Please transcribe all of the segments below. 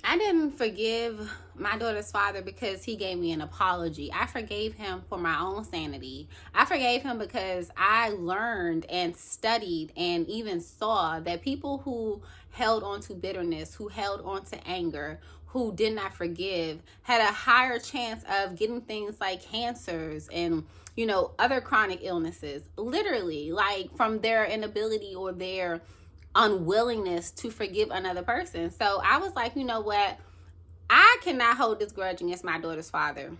I didn't forgive my daughter's father because he gave me an apology. I forgave him for my own sanity. I forgave him because I learned and studied and even saw that people who held on to bitterness, who held on to anger, who did not forgive, had a higher chance of getting things like cancers and, other chronic illnesses, literally, like from their inability or their unwillingness to forgive another person. So I was like, you know what? I cannot hold this grudge against my daughter's father.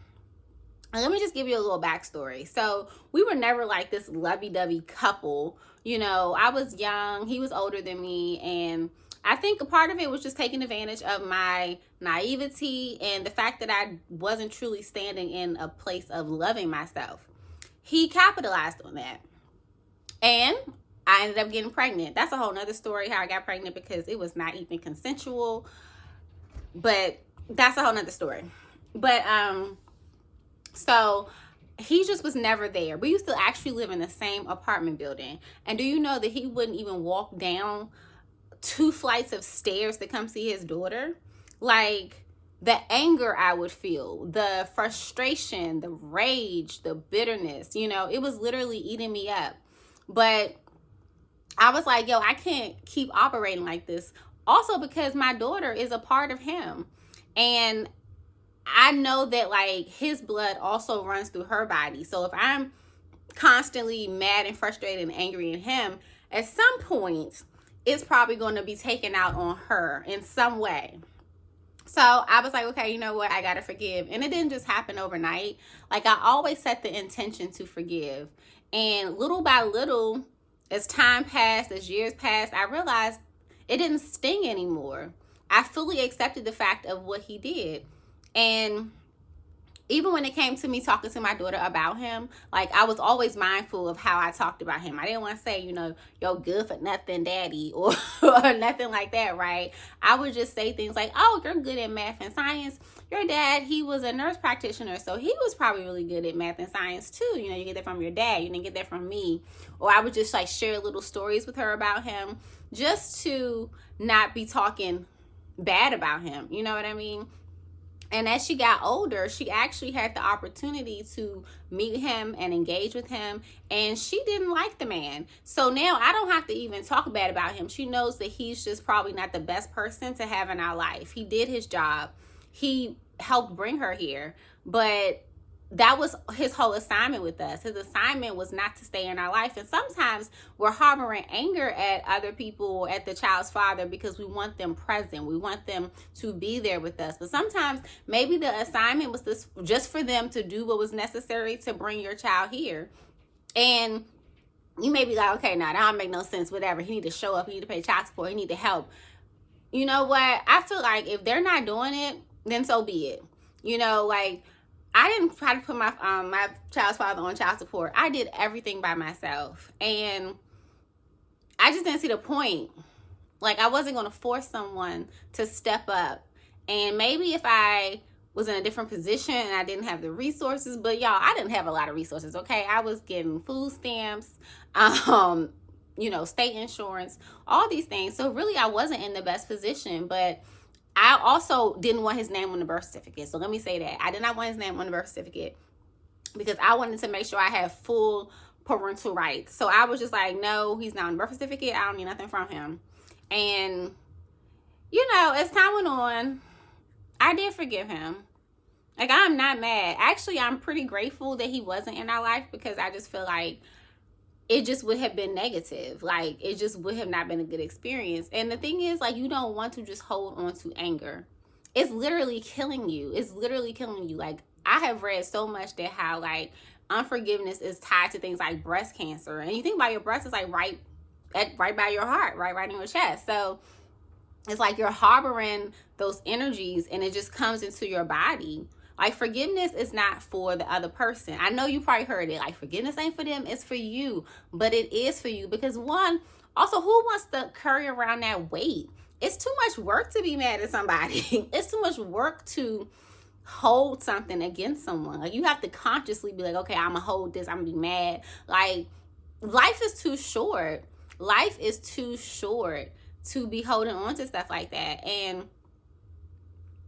And let me just give you a little backstory. So we were never like this lovey-dovey couple. I was young, he was older than me, and I think a part of it was just taking advantage of my naivety and the fact that I wasn't truly standing in a place of loving myself. He capitalized on that. And I ended up getting pregnant. That's a whole nother story how I got pregnant because it was not even consensual. But that's a whole nother story. But so he just was never there. We used to actually live in the same apartment building. And do you know that he wouldn't even walk down 2 flights of stairs to come see his daughter? Like, the anger I would feel, the frustration, the rage, the bitterness, it was literally eating me up. But I was like, yo, I can't keep operating like this. Also because my daughter is a part of him. And I know that like his blood also runs through her body. So if I'm constantly mad and frustrated and angry at him, at some point, it's probably going to be taken out on her in some way. So I was like, okay, you know what? I got to forgive. And it didn't just happen overnight. Like, I always set the intention to forgive. And little by little, as time passed, as years passed, I realized it didn't sting anymore. I fully accepted the fact of what he did. And even when it came to me talking to my daughter about him, like, I was always mindful of how I talked about him. I didn't want to say, yo, good for nothing, daddy, or nothing like that, right? I would just say things like, oh, you're good at math and science. Your dad, he was a nurse practitioner, so he was probably really good at math and science too. You get that from your dad. You didn't get that from me. Or I would just like share little stories with her about him just to not be talking bad about him. You know what I mean? And as she got older, she actually had the opportunity to meet him and engage with him. And she didn't like the man. So now I don't have to even talk bad about him. She knows that he's just probably not the best person to have in our life. He did his job. He helped bring her here. But that was his whole assignment with us. His assignment was not to stay in our life. And sometimes we're harboring anger at other people, at the child's father, because we want them present. We want them to be there with us. But sometimes maybe the assignment was this, just for them to do what was necessary to bring your child here. And you may be like, okay, now that don't make no sense, whatever. He need to show up. He need to pay child support. He need to help. You know what? I feel like if they're not doing it, then so be it. Like, I didn't try to put my child's father on child support. I did everything by myself. And I just didn't see the point. Like, I wasn't going to force someone to step up. And maybe if I was in a different position and I didn't have the resources, but y'all, I didn't have a lot of resources, okay? I was getting food stamps, state insurance, all these things. So really, I wasn't in the best position, but I also didn't want his name on the birth certificate. So let me say that. I did not want his name on the birth certificate because I wanted to make sure I had full parental rights. So I was just like, no, he's not on the birth certificate. I don't need nothing from him. And, as time went on, I did forgive him. Like, I'm not mad. Actually, I'm pretty grateful that he wasn't in our life because I just feel like it just would have been negative. Like, it just would have not been a good experience. And the thing is, like, you don't want to just hold on to anger. It's literally killing you. It's literally killing you. Like, I have read so much that how, like, unforgiveness is tied to things like breast cancer. And you think about your breast, it's like right by your heart, right in your chest. So it's like you're harboring those energies and it just comes into your body. Like, forgiveness is not for the other person. I know you probably heard it. Like, forgiveness ain't for them. It's for you. But it is for you because, one, also, who wants to carry around that weight? It's too much work to be mad at somebody. It's too much work to hold something against someone. Like, you have to consciously be like, okay, I'm going to hold this. I'm going to be mad. Like, life is too short. Life is too short to be holding on to stuff like that. And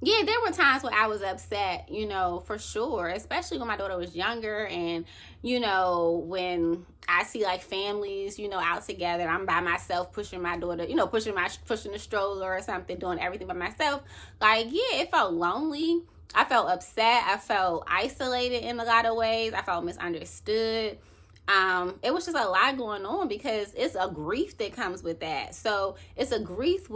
Yeah, there were times where I was upset, you know, for sure, especially when my daughter was younger. And, you know, when I see like families, you know, out together, I'm by myself pushing my daughter, you know, pushing the stroller or something, doing everything by myself. Like, yeah, it felt lonely. I felt upset. I felt isolated in a lot of ways. I felt misunderstood. It was just a lot going on because it's a grief that comes with that. So it's a grief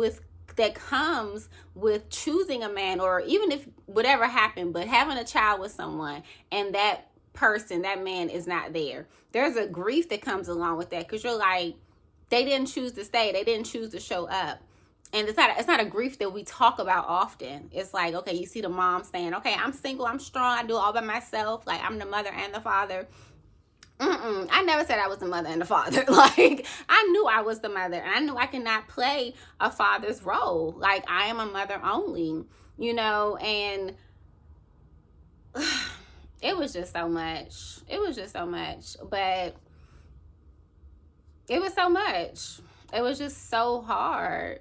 that comes with choosing a man, or even if whatever happened, but having a child with someone and that person, that man is not there. There's a grief that comes along with that, because you're like, they didn't choose to stay, they didn't choose to show up. And it's not a grief that we talk about often. It's like, okay, you see the mom saying, okay, I'm single, I'm strong, I do it all by myself, like I'm the mother and the father. I never said I was the mother and the father. Like, I knew I was the mother, and I knew I cannot play a father's role. Like, I am a mother only, you know. And it was just so much. It was just so much. But it was so much. It was just so hard.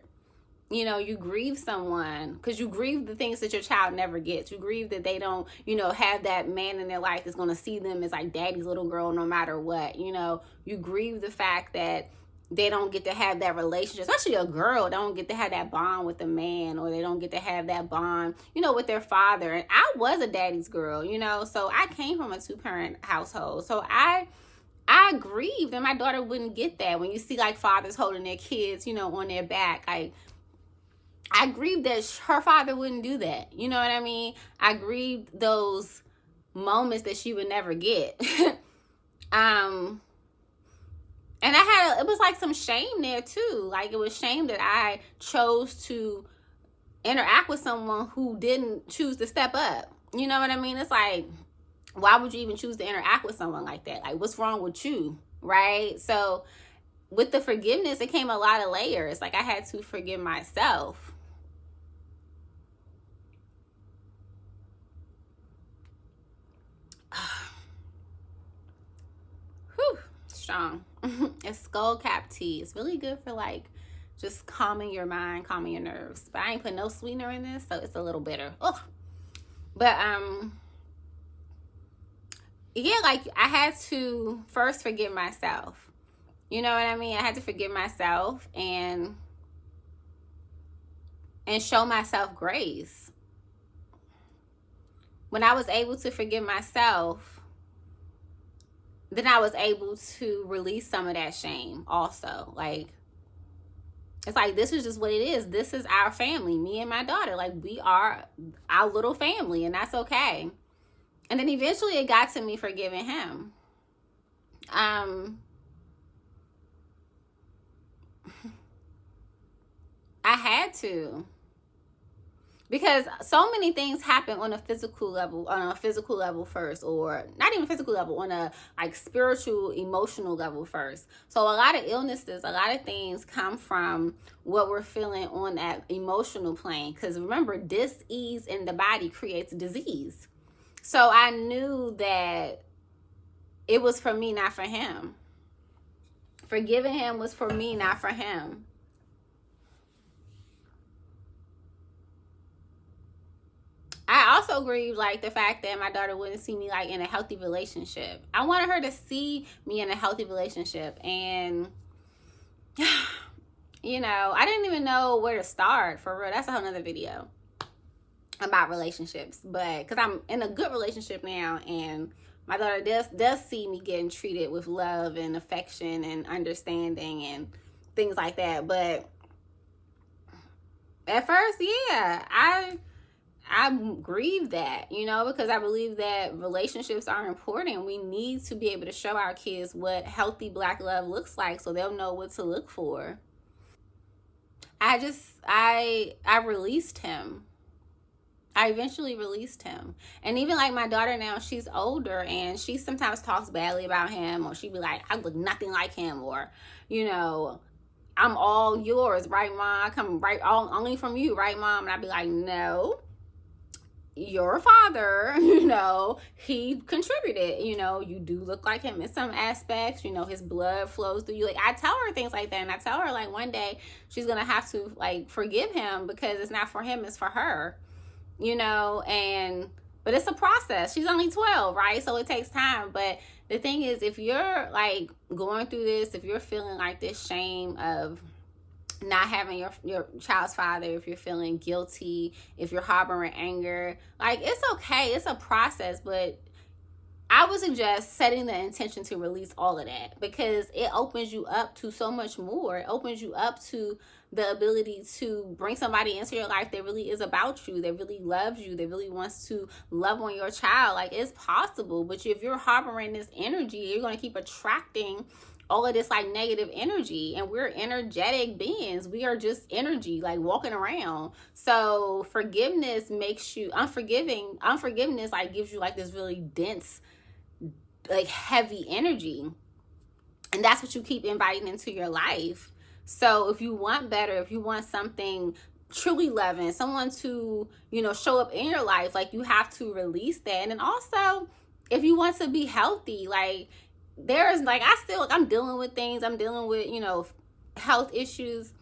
You know, you grieve someone because you grieve the things that your child never gets. You grieve that they don't, you know, have that man in their life that's going to see them as like daddy's little girl no matter what. You know, you grieve the fact that they don't get to have that relationship, especially a girl don't get to have that bond with a man, or they don't get to have that bond, you know, with their father. And I was a daddy's girl, you know, so I came from a 2-parent household. So I grieved, and my daughter wouldn't get that. When you see like fathers holding their kids, you know, on their back, I grieved that her father wouldn't do that. You know what I mean? I grieved those moments that she would never get. And it was like some shame there too. Like, it was shame that I chose to interact with someone who didn't choose to step up. You know what I mean? It's like, why would you even choose to interact with someone like that? Like, what's wrong with you? Right? So with the forgiveness, it came a lot of layers. Like, I had to forgive myself. Whew, strong. It's skull cap tea. It's really good for like just calming your mind, calming your nerves. But I ain't put no sweetener in this, so it's a little bitter. Ugh. But yeah, like I had to first forgive myself. You know what I mean? I had to forgive myself and show myself grace. When I was able to forgive myself, then I was able to release some of that shame also. Like, it's like, this is just what it is. This is our family, me and my daughter. Like, we are our little family, and that's okay. And then eventually it got to me forgiving him. I had to. Because so many things happen on a physical level first, or not even physical level, on a like spiritual, emotional level first. So a lot of illnesses, a lot of things come from what we're feeling on that emotional plane. Because remember, dis-ease in the body creates disease. So I knew that it was for me, not for him. Forgiving him was for me, not for him. I also grieved like the fact that my daughter wouldn't see me like in a healthy relationship. I wanted her to see me in a healthy relationship, and you know, I didn't even know where to start, for real. That's a whole nother video about relationships. But because I'm in a good relationship now, and my daughter does see me getting treated with love and affection and understanding and things like that. But at first, yeah, I grieve that, you know, because I believe that relationships are important. We need to be able to show our kids what healthy Black love looks like, so they'll know what to look for. I released him. I eventually released him. And even like my daughter now, she's older, and she sometimes talks badly about him, or she'd be like, I look nothing like him, or, you know, I'm all yours, right, Mom? I come right only from you, right, Mom? And I'd be like, no, your father, you know, he contributed. You know, you do look like him in some aspects. You know, his blood flows through you. Like, I tell her things like that, and I tell her like one day she's gonna have to like forgive him, because it's not for him, it's for her. but it's a process. She's only 12, right? So it takes time. But the thing is, if you're like going through this, if you're feeling like this shame of not having your child's father, if you're feeling guilty, if you're harboring anger, like, it's okay. It's a process, but I would suggest setting the intention to release all of that, because it opens you up to so much more. It opens you up to the ability to bring somebody into your life that really is about you, that really loves you, that really wants to love on your child. Like, it's possible. But if you're harboring this energy, you're going to keep attracting all of this like negative energy, and we're energetic beings. We are just energy, like walking around. So forgiveness makes you unforgiveness like gives you like this really dense, like heavy energy, and that's what you keep inviting into your life. So if you want better, if you want something truly loving, someone to show up in your life, like, you have to release that. And then also, if you want to be healthy, like, there's like, I'm dealing with things, I'm dealing with health issues,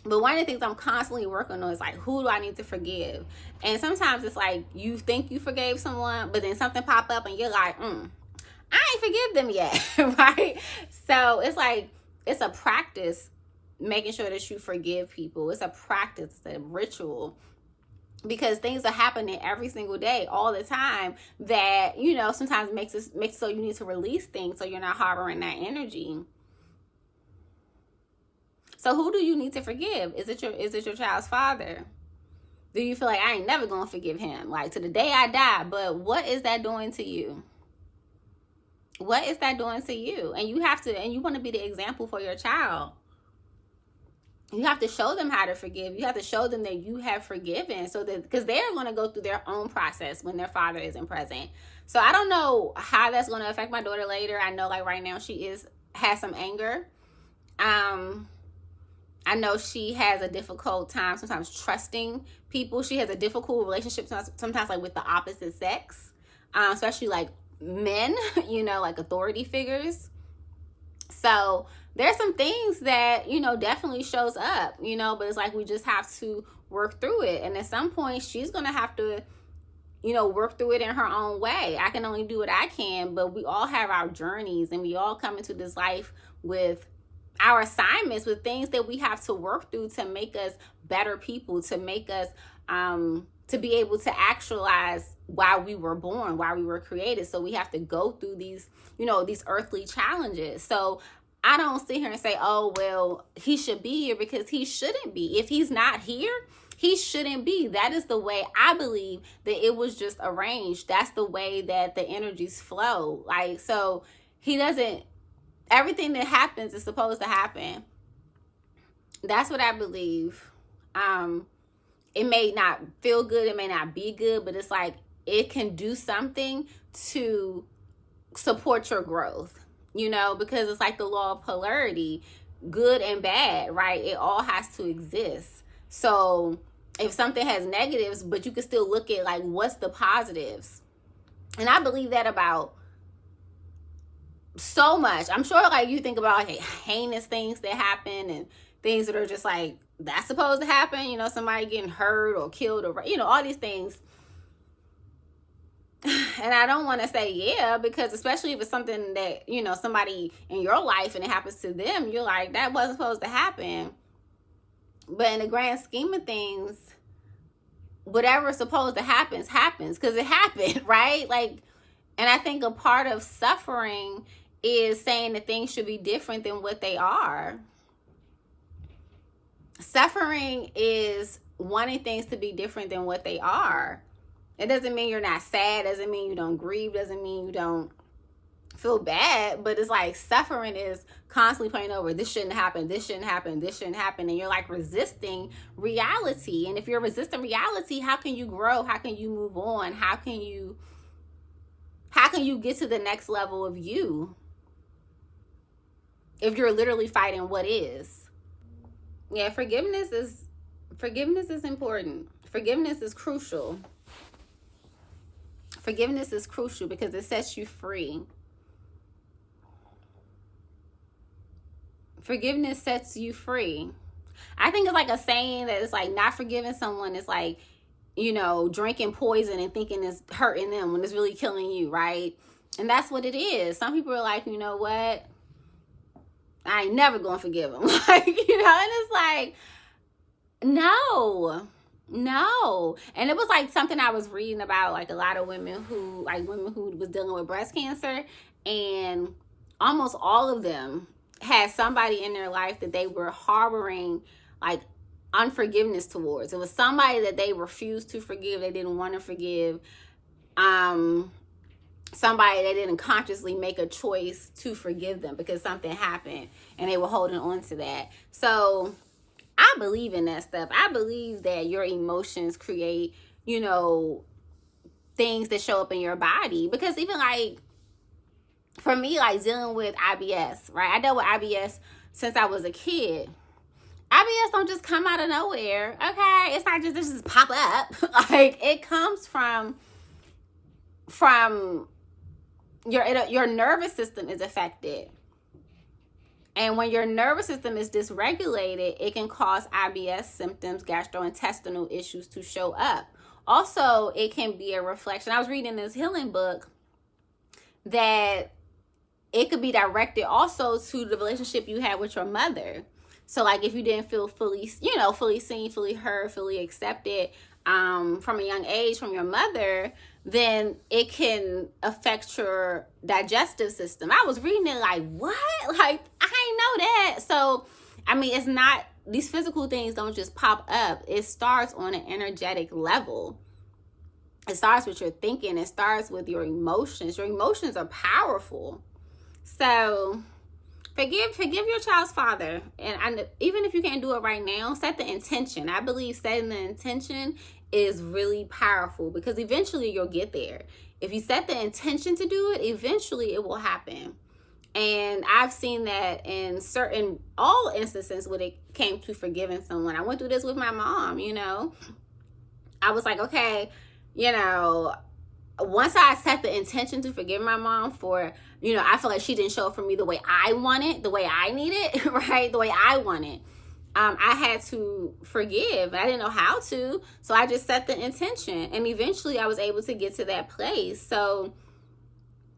but one of the things I'm constantly working on is like, who do I need to forgive? And sometimes it's like you think you forgave someone, but then something pop up and you're like, I ain't forgive them yet. Right? So it's like, it's a practice making sure that you forgive people. It's a practice, it's a ritual, because things are happening every single day, all the time, that sometimes makes it so you need to release things so you're not harboring that energy. So who do you need to forgive? Is it your child's father? Do you feel like, I ain't never gonna forgive him, like, to the day I die? But what is that doing to you? What is that doing to you? And you want to be the example for your child. You have to show them how to forgive. You have to show them that you have forgiven, so that, because they're going to go through their own process when their father isn't present. So I don't know how that's going to affect my daughter later. I know, like, right now she has some anger. I know she has a difficult time sometimes trusting people. She has a difficult relationship sometimes like with the opposite sex, especially like men, like authority figures. So there's some things that, definitely shows up, but it's like, we just have to work through it. And at some point she's going to have to, work through it in her own way. I can only do what I can, but we all have our journeys, and we all come into this life with our assignments, with things that we have to work through to make us better people, to make us, to be able to actualize why we were born, why we were created. So we have to go through these, these earthly challenges. So I don't sit here and say, oh, well, he should be here, because he shouldn't be. If he's not here, he shouldn't be. That is the way I believe that it was just arranged. That's the way that the energies flow. Like, so everything that happens is supposed to happen. That's what I believe. It may not feel good, it may not be good, but it's like, it can do something to support your growth, because it's like the law of polarity, good and bad, right? It all has to exist. So if something has negatives, but you can still look at like, what's the positives? And I believe that about so much. I'm sure like you think about like heinous things that happen, and things that are just like, that's supposed to happen, somebody getting hurt or killed, or all these things. And I don't want to say yeah, because especially if it's something that somebody in your life and it happens to them, you're like, that wasn't supposed to happen. But in the grand scheme of things, whatever's supposed to happen happens, because it happened, right? Like, and I think a part of suffering is saying that things should be different than what they are. Suffering is wanting things to be different than what they are. It doesn't mean you're not sad, doesn't mean you don't grieve, doesn't mean you don't feel bad, but it's like, suffering is constantly playing over, this shouldn't happen, this shouldn't happen, this shouldn't happen, and you're like resisting reality. And if you're resisting reality, how can you grow? How can you move on? How can you get to the next level of you if you're literally fighting what is? Yeah, forgiveness is important. Forgiveness is crucial. Forgiveness is crucial because it sets you free. Forgiveness sets you free. I think it's like a saying that it's like, not forgiving someone is like drinking poison and thinking it's hurting them when it's really killing you, right? And that's what it is. Some people are like, you know what? I ain't never gonna forgive him. And it's like, no. And it was like something I was reading about, like a lot of women who was dealing with breast cancer, and almost all of them had somebody in their life that they were harboring like unforgiveness towards. It was somebody that they refused to forgive, they didn't want to forgive. Somebody that didn't consciously make a choice to forgive them because something happened and they were holding on to that. So I believe in that stuff. I believe that your emotions create, things that show up in your body. Because even like, for me, like dealing with IBS, right? I dealt with IBS since I was a kid. IBS don't just come out of nowhere, okay? It's not just pop up. Like, it comes from your nervous system is affected. And when your nervous system is dysregulated, it can cause IBS symptoms, gastrointestinal issues to show up. Also, it can be a reflection. I was reading this healing book that it could be directed also to the relationship you had with your mother. So like if you didn't feel fully seen, fully heard, fully accepted from a young age from your mother, then it can affect your digestive system. I was reading it like, what? Like, I didn't know that. So, I mean, it's not, these physical things don't just pop up. It starts on an energetic level. It starts with your thinking. It starts with your emotions. Your emotions are powerful. So forgive your child's father. And even if you can't do it right now, set the intention. I believe setting the intention is really powerful because eventually you'll get there. If you set the intention to do it, eventually it will happen. And I've seen that in all instances when it came to forgiving someone. I went through this with my mom, I was like, okay, once I set the intention to forgive my mom for, I feel like she didn't show up for me the way I wanted, the way I needed, right? The way I wanted. I had to forgive. I didn't know how to. So I just set the intention. And eventually I was able to get to that place. So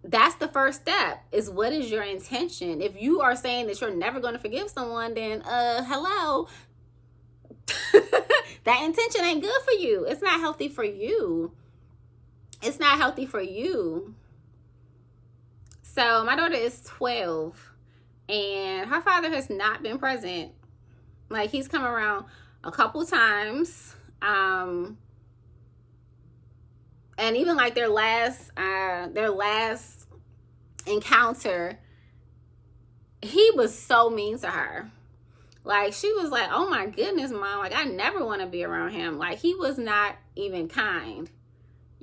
that's the first step, is what is your intention? If you are saying that you're never going to forgive someone, then hello. That intention ain't good for you. It's not healthy for you. It's not healthy for you. So my daughter is 12 and her father has not been present. Like, he's come around a couple times. And even like their last encounter, he was so mean to her. Like, she was like, oh my goodness, Mom, like I never want to be around him. Like, he was not even kind.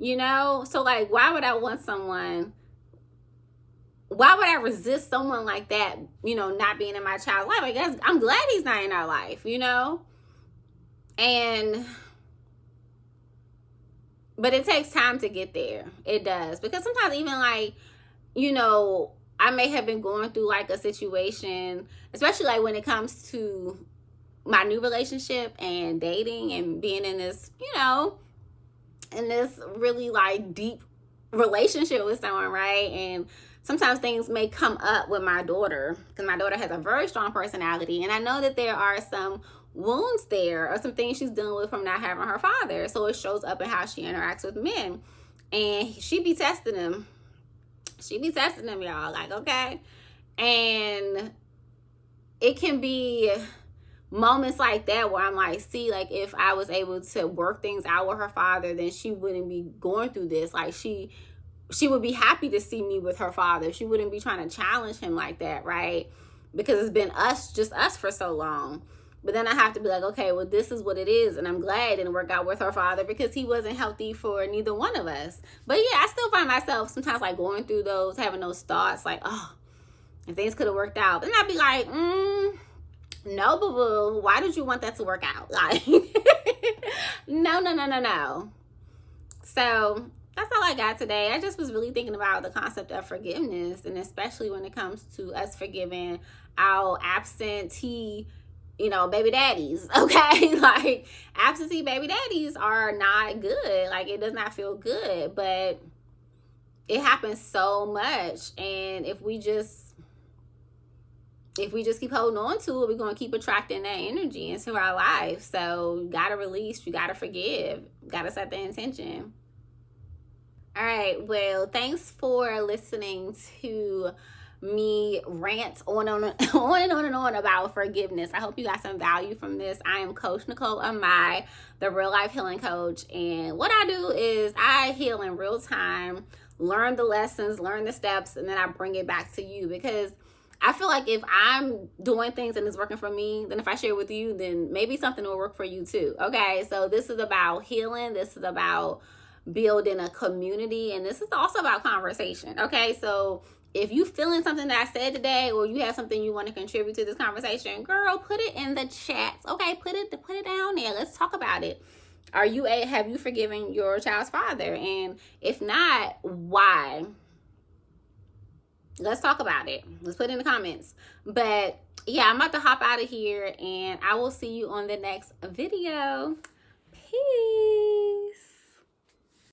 So like, why would I resist someone like that, not being in my child's life? I guess I'm glad he's not in our life, but it takes time to get there. It does. Because sometimes even like, I may have been going through like a situation, especially like when it comes to my new relationship and dating and being in this, in this really like deep relationship with someone, right? And sometimes things may come up with my daughter because my daughter has a very strong personality. And I know that there are some wounds there or some things she's dealing with from not having her father. So it shows up in how she interacts with men. And she be testing them. Y'all. Like, okay. And it can be moments like that where I'm like, see, like if I was able to work things out with her father, then she wouldn't be going through this. Like she would be happy to see me with her father. She wouldn't be trying to challenge him like that, right? Because it's been just us for so long. But then I have to be like, okay, well, this is what it is. And I'm glad it didn't work out with her father because he wasn't healthy for neither one of us. But yeah, I still find myself sometimes like going through those, having those thoughts like, oh, if things could have worked out. And I'd be like, no, boo-boo, why did you want that to work out? Like, no. So that's all I got today. I just was really thinking about the concept of forgiveness, and especially when it comes to us forgiving our absentee, baby daddies, okay? Like, absentee baby daddies are not good. Like, it does not feel good, but it happens so much. And if we just keep holding on to it, we're going to keep attracting that energy into our life. So you got to release, you got to forgive, got to set the intention. All right, well, thanks for listening to me rant on and on about forgiveness. I hope you got some value from this. I am Coach Nicole Amai, the real life healing coach. And what I do is I heal in real time, learn the lessons, learn the steps, and then I bring it back to you, because I feel like if I'm doing things and it's working for me, then if I share it with you, then maybe something will work for you too. Okay, so this is about healing. This is about building a community. And this is also about conversation. Okay, so if you feeling something that I said today, or you have something you want to contribute to this conversation, girl, put it in the chats. Okay, put it down there. Let's talk about it. Have you forgiven your child's father? And if not, why? Let's talk about it. Let's put it in the comments. But yeah, I'm about to hop out of here, and I will see you on the next video. Peace.